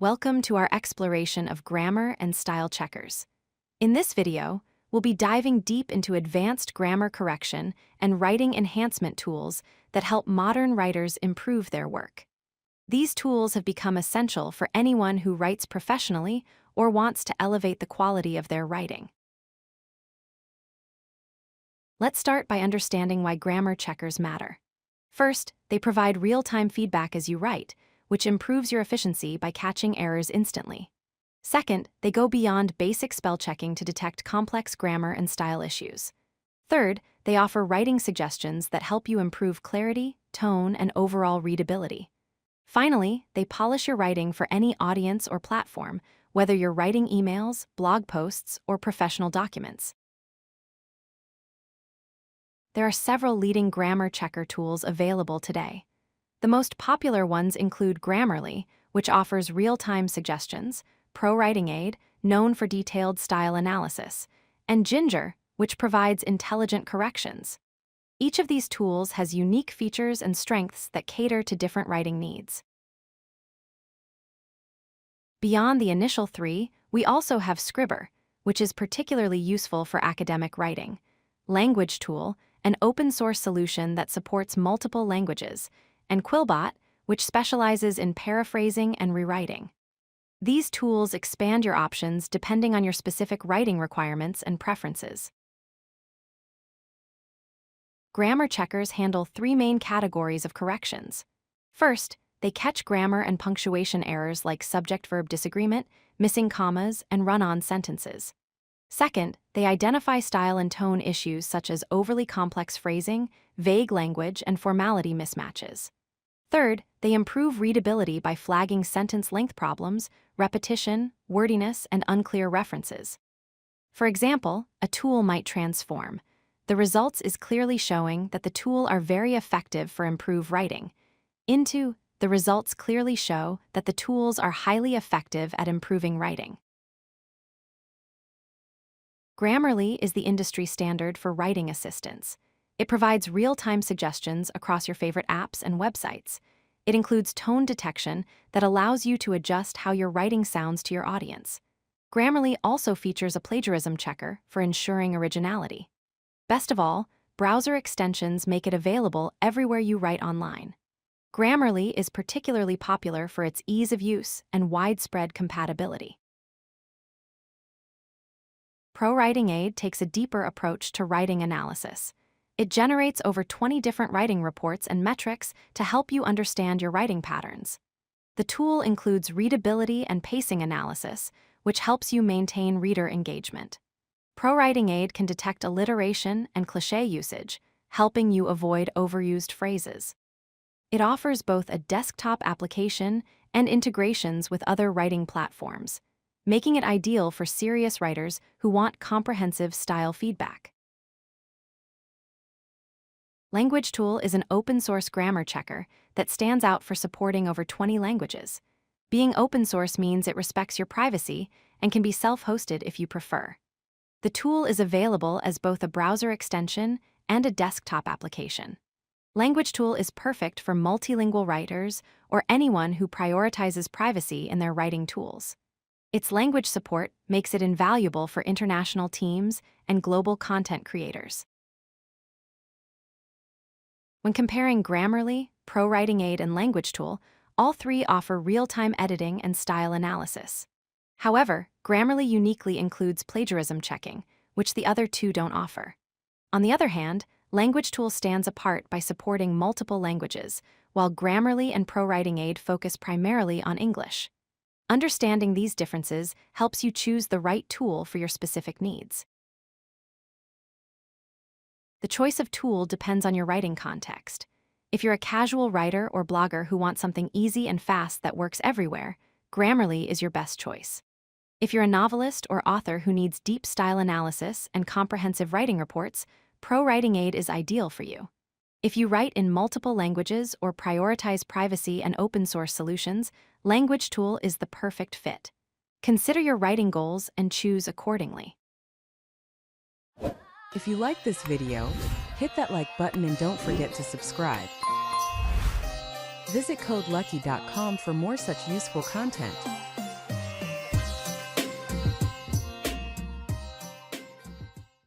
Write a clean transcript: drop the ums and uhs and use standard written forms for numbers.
Welcome to our exploration of grammar and style checkers. In this video, we'll be diving deep into advanced grammar correction and writing enhancement tools that help modern writers improve their work. These tools have become essential for anyone who writes professionally or wants to elevate the quality of their writing. Let's start by understanding why grammar checkers matter. First, they provide real-time feedback as you write, which improves your efficiency by catching errors instantly. Second, they go beyond basic spell checking to detect complex grammar and style issues. Third, they offer writing suggestions that help you improve clarity, tone, and overall readability. Finally, they polish your writing for any audience or platform, whether you're writing emails, blog posts, or professional documents. There are several leading grammar checker tools available today. The most popular ones include Grammarly, which offers real-time suggestions, ProWritingAid, known for detailed style analysis, and Ginger, which provides intelligent corrections. Each of these tools has unique features and strengths that cater to different writing needs. Beyond the initial three, we also have Scribr, which is particularly useful for academic writing, LanguageTool, an open-source solution that supports multiple languages, and Quillbot, which specializes in paraphrasing and rewriting. These tools expand your options depending on your specific writing requirements and preferences. Grammar checkers handle three main categories of corrections. First, they catch grammar and punctuation errors like subject-verb disagreement, missing commas, and run-on sentences. Second, they identify style and tone issues such as overly complex phrasing, vague language, and formality mismatches. Third, they improve readability by flagging sentence length problems, repetition, wordiness, and unclear references. For example, a tool might transform. The results is clearly showing that the tool are very effective for improved writing. Into, the results clearly show that the tools are highly effective at improving writing. Grammarly is the industry standard for writing assistance. It provides real-time suggestions across your favorite apps and websites. It includes tone detection that allows you to adjust how your writing sounds to your audience. Grammarly also features a plagiarism checker for ensuring originality. Best of all, browser extensions make it available everywhere you write online. Grammarly is particularly popular for its ease of use and widespread compatibility. ProWritingAid takes a deeper approach to writing analysis. It generates over 20 different writing reports and metrics to help you understand your writing patterns. The tool includes readability and pacing analysis, which helps you maintain reader engagement. ProWritingAid can detect alliteration and cliché usage, helping you avoid overused phrases. It offers both a desktop application and integrations with other writing platforms, making it ideal for serious writers who want comprehensive style feedback. LanguageTool is an open-source grammar checker that stands out for supporting over 20 languages. Being open-source means it respects your privacy and can be self-hosted if you prefer. The tool is available as both a browser extension and a desktop application. LanguageTool is perfect for multilingual writers or anyone who prioritizes privacy in their writing tools. Its language support makes it invaluable for international teams and global content creators. When comparing Grammarly, ProWritingAid, and LanguageTool, all three offer real-time editing and style analysis. However, Grammarly uniquely includes plagiarism checking, which the other two don't offer. On the other hand, LanguageTool stands apart by supporting multiple languages, while Grammarly and ProWritingAid focus primarily on English. Understanding these differences helps you choose the right tool for your specific needs. The choice of tool depends on your writing context. If you're a casual writer or blogger who wants something easy and fast that works everywhere, Grammarly is your best choice. If you're a novelist or author who needs deep style analysis and comprehensive writing reports, ProWritingAid is ideal for you. If you write in multiple languages or prioritize privacy and open-source solutions, LanguageTool is the perfect fit. Consider your writing goals and choose accordingly. If you like this video, hit that like button and don't forget to subscribe. Visit codelucky.com for more such useful content.